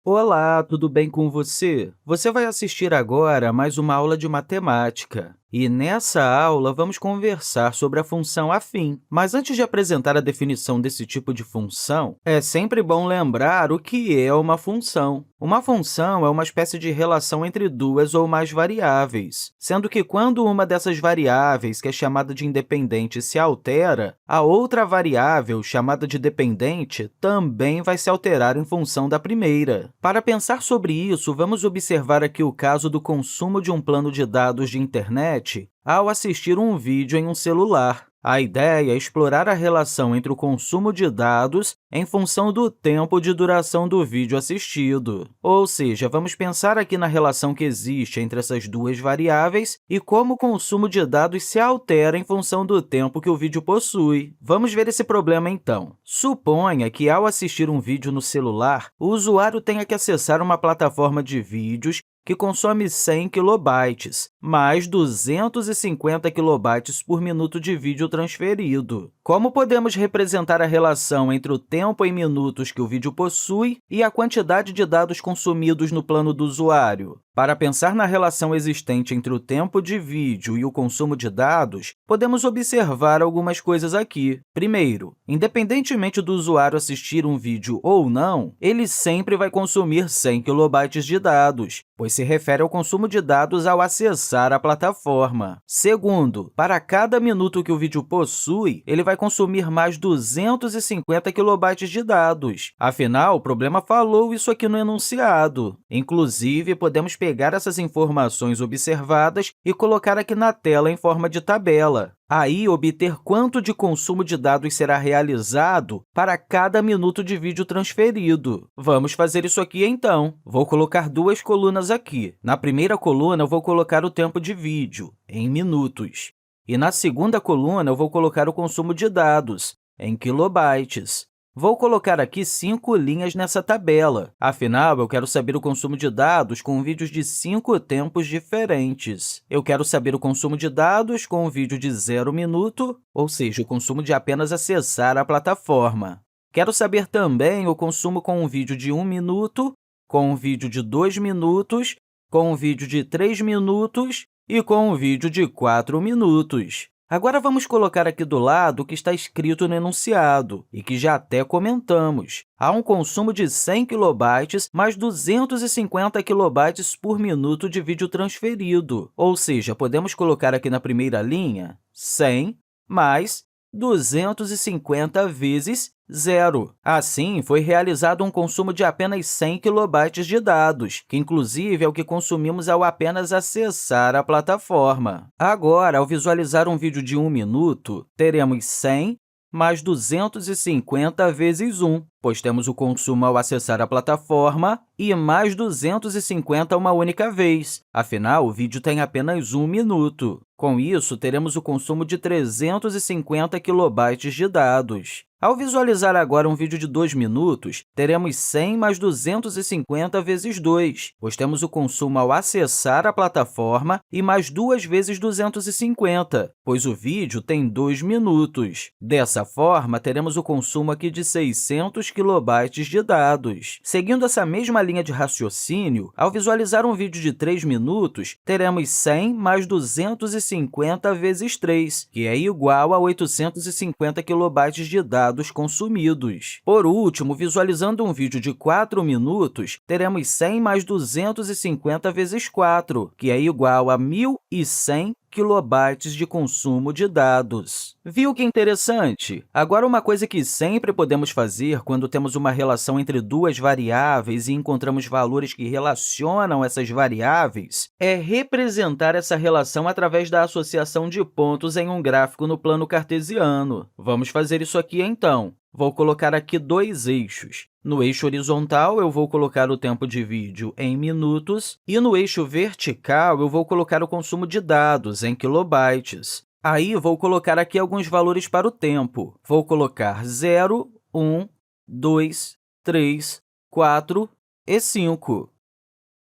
Olá, tudo bem com você? Você vai assistir agora a mais uma aula de matemática. E nessa aula, vamos conversar sobre a função afim. Mas antes de apresentar a definição desse tipo de função, é sempre bom lembrar o que é uma função. Uma função é uma espécie de relação entre duas ou mais variáveis, sendo que quando uma dessas variáveis, que é chamada de independente, se altera, a outra variável, chamada de dependente, também vai se alterar em função da primeira. Para pensar sobre isso, vamos observar aqui o caso do consumo de um plano de dados de internet ao assistir um vídeo em um celular. A ideia é explorar a relação entre o consumo de dados em função do tempo de duração do vídeo assistido. Ou seja, vamos pensar aqui na relação que existe entre essas duas variáveis e como o consumo de dados se altera em função do tempo que o vídeo possui. Vamos ver esse problema, então. Suponha que, ao assistir um vídeo no celular, o usuário tenha que acessar uma plataforma de vídeos que consome 100 kilobytes, mais 250 kilobytes por minuto de vídeo transferido. Como podemos representar a relação entre o tempo em minutos que o vídeo possui e a quantidade de dados consumidos no plano do usuário? Para pensar na relação existente entre o tempo de vídeo e o consumo de dados, podemos observar algumas coisas aqui. Primeiro, independentemente do usuário assistir um vídeo ou não, ele sempre vai consumir 100 kilobytes de dados, pois se refere ao consumo de dados ao acessar a plataforma. Segundo, para cada minuto que o vídeo possui, ele vai consumir mais 250 kilobytes de dados. Afinal, o problema falou isso aqui no enunciado. Inclusive, podemos pegar essas informações observadas e colocar aqui na tela em forma de tabela. Aí, obter quanto de consumo de dados será realizado para cada minuto de vídeo transferido. Vamos fazer isso aqui, então. Vou colocar duas colunas aqui. Na primeira coluna, eu vou colocar o tempo de vídeo, em minutos. E na segunda coluna, eu vou colocar o consumo de dados, em kilobytes. Vou colocar aqui 5 linhas nessa tabela. Afinal, eu quero saber o consumo de dados com vídeos de 5 tempos diferentes. Eu quero saber o consumo de dados com um vídeo de 0 minuto, ou seja, o consumo de apenas acessar a plataforma. Quero saber também o consumo com um vídeo de 1 minuto, com um vídeo de 2 minutos, com um vídeo de 3 minutos e com um vídeo de 4 minutos. Agora, vamos colocar aqui do lado o que está escrito no enunciado e que já até comentamos. Há um consumo de 100 kilobytes mais 250 kilobytes por minuto de vídeo transferido. Ou seja, podemos colocar aqui na primeira linha 100 mais 250 vezes 0. Assim, foi realizado um consumo de apenas 100 kilobytes de dados, que inclusive é o que consumimos ao apenas acessar a plataforma. Agora, ao visualizar um vídeo de 1 minuto, teremos 100 mais 250 vezes 1, pois temos o consumo ao acessar a plataforma e mais 250 uma única vez. Afinal, o vídeo tem apenas 1 minuto. Com isso, teremos o consumo de 350 kilobytes de dados. Ao visualizar agora um vídeo de 2 minutos, teremos 100 mais 250 vezes 2, pois temos o consumo ao acessar a plataforma e mais 2 vezes 250, pois o vídeo tem 2 minutos. Dessa forma, teremos o consumo aqui de 600 kilobytes de dados. Seguindo essa mesma linha de raciocínio, ao visualizar um vídeo de 3 minutos, teremos 100 mais 250 vezes 3, que é igual a 850 kilobytes de dados consumidos. Por último, visualizando um vídeo de 4 minutos, teremos 100 mais 250 vezes 4, que é igual a 1.100 kilobytes de consumo de dados. Viu que interessante? Agora, uma coisa que sempre podemos fazer quando temos uma relação entre duas variáveis e encontramos valores que relacionam essas variáveis é representar essa relação através da associação de pontos em um gráfico no plano cartesiano. Vamos fazer isso aqui, então. Vou colocar aqui dois eixos. No eixo horizontal, eu vou colocar o tempo de vídeo em minutos, e no eixo vertical, eu vou colocar o consumo de dados em kilobytes. Aí, vou colocar aqui alguns valores para o tempo. Vou colocar 0, 1, 2, 3, 4 e 5.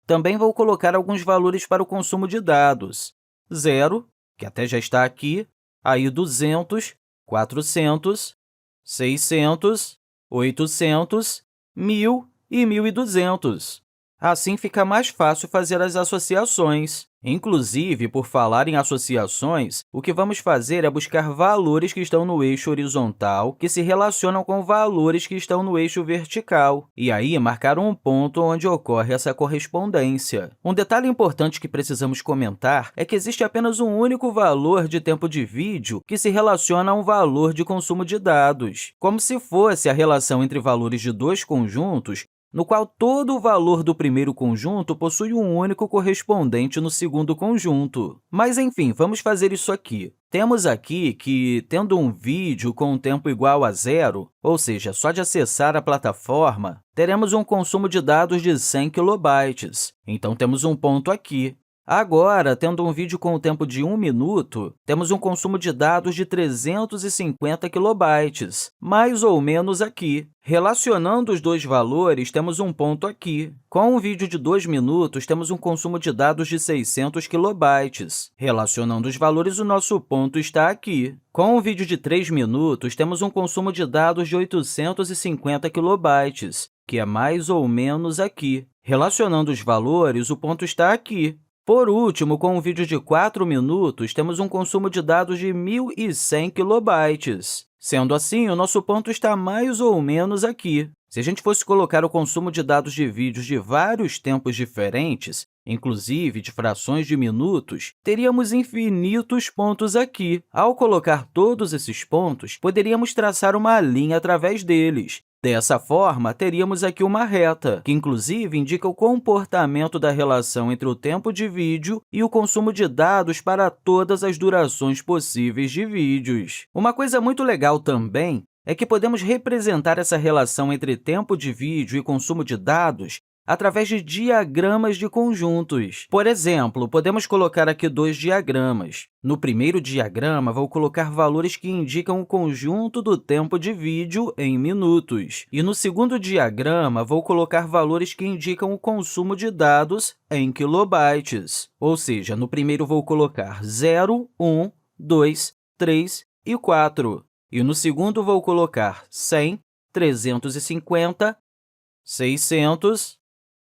Também vou colocar alguns valores para o consumo de dados. 0, que até já está aqui, aí 200, 400, 600, 800, 1.000 e 1.200. Assim, fica mais fácil fazer as associações. Inclusive, por falar em associações, o que vamos fazer é buscar valores que estão no eixo horizontal que se relacionam com valores que estão no eixo vertical, e aí marcar um ponto onde ocorre essa correspondência. Um detalhe importante que precisamos comentar é que existe apenas um único valor de tempo de vídeo que se relaciona a um valor de consumo de dados, como se fosse a relação entre valores de dois conjuntos, no qual todo o valor do primeiro conjunto possui um único correspondente no segundo conjunto. Mas, enfim, vamos fazer isso aqui. Temos aqui que, tendo um vídeo com um tempo igual a zero, ou seja, só de acessar a plataforma, teremos um consumo de dados de 100 kilobytes. Então, temos um ponto aqui. Agora, tendo um vídeo com o tempo de 1 minuto, temos um consumo de dados de 350 kilobytes, mais ou menos aqui. Relacionando os dois valores, temos um ponto aqui. Com um vídeo de 2 minutos, temos um consumo de dados de 600 kilobytes. Relacionando os valores, o nosso ponto está aqui. Com um vídeo de 3 minutos, temos um consumo de dados de 850 kilobytes, que é mais ou menos aqui. Relacionando os valores, o ponto está aqui. Por último, com um vídeo de 4 minutos, temos um consumo de dados de 1.100 kilobytes. Sendo assim, o nosso ponto está mais ou menos aqui. Se a gente fosse colocar o consumo de dados de vídeos de vários tempos diferentes, inclusive de frações de minutos, teríamos infinitos pontos aqui. Ao colocar todos esses pontos, poderíamos traçar uma linha através deles. Dessa forma, teríamos aqui uma reta, que inclusive indica o comportamento da relação entre o tempo de vídeo e o consumo de dados para todas as durações possíveis de vídeos. Uma coisa muito legal também é que podemos representar essa relação entre tempo de vídeo e consumo de dados através de diagramas de conjuntos. Por exemplo, podemos colocar aqui dois diagramas. No primeiro diagrama, vou colocar valores que indicam o conjunto do tempo de vídeo em minutos. E no segundo diagrama, vou colocar valores que indicam o consumo de dados em kilobytes. Ou seja, no primeiro vou colocar 0, 1, 2, 3 e 4. E no segundo vou colocar 100, 350, 600,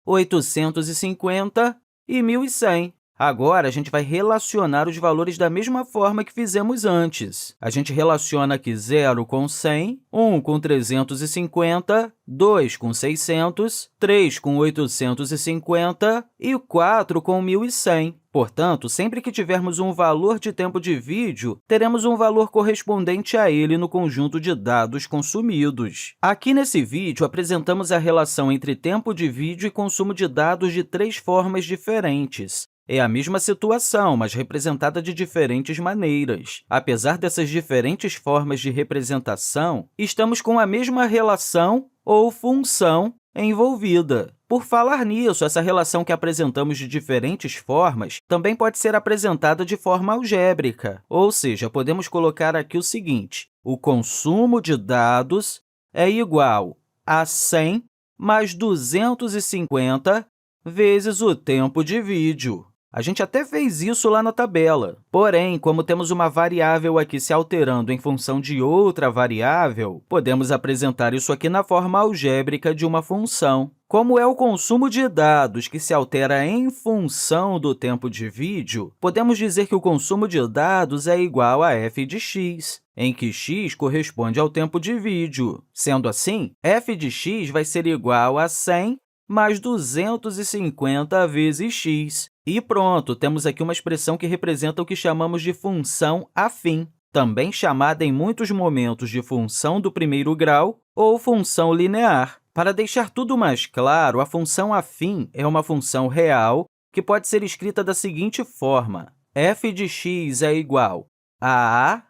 850 e 1.100. Agora, a gente vai relacionar os valores da mesma forma que fizemos antes. A gente relaciona aqui 0 com 100, 1 com 350, 2 com 600, 3 com 850 e 4 com 1.100. Portanto, sempre que tivermos um valor de tempo de vídeo, teremos um valor correspondente a ele no conjunto de dados consumidos. Aqui nesse vídeo, apresentamos a relação entre tempo de vídeo e consumo de dados de 3 formas diferentes. É a mesma situação, mas representada de diferentes maneiras. Apesar dessas diferentes formas de representação, estamos com a mesma relação ou função envolvida. Por falar nisso, essa relação que apresentamos de diferentes formas também pode ser apresentada de forma algébrica, ou seja, podemos colocar aqui o seguinte: o consumo de dados é igual a 100 mais 250 vezes o tempo de vídeo. A gente até fez isso lá na tabela. Porém, como temos uma variável aqui se alterando em função de outra variável, podemos apresentar isso aqui na forma algébrica de uma função. Como é o consumo de dados que se altera em função do tempo de vídeo, podemos dizer que o consumo de dados é igual a f de x, em que x corresponde ao tempo de vídeo. Sendo assim, f de x vai ser igual a 100 mais 250 vezes x. E pronto, temos aqui uma expressão que representa o que chamamos de função afim, também chamada em muitos momentos de função do primeiro grau ou função linear. Para deixar tudo mais claro, a função afim é uma função real que pode ser escrita da seguinte forma: f de x é igual a a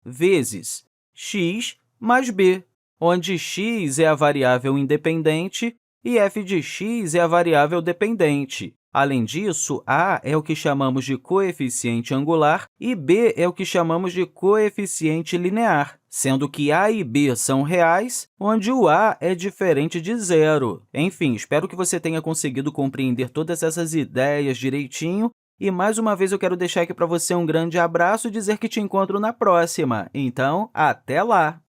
vezes x mais b, onde x é a variável independente e f de x é a variável dependente. Além disso, a é o que chamamos de coeficiente angular e b é o que chamamos de coeficiente linear, sendo que a e b são reais, onde o a é diferente de zero. Enfim, espero que você tenha conseguido compreender todas essas ideias direitinho. E, mais uma vez, eu quero deixar aqui para você um grande abraço e dizer que te encontro na próxima. Então, até lá!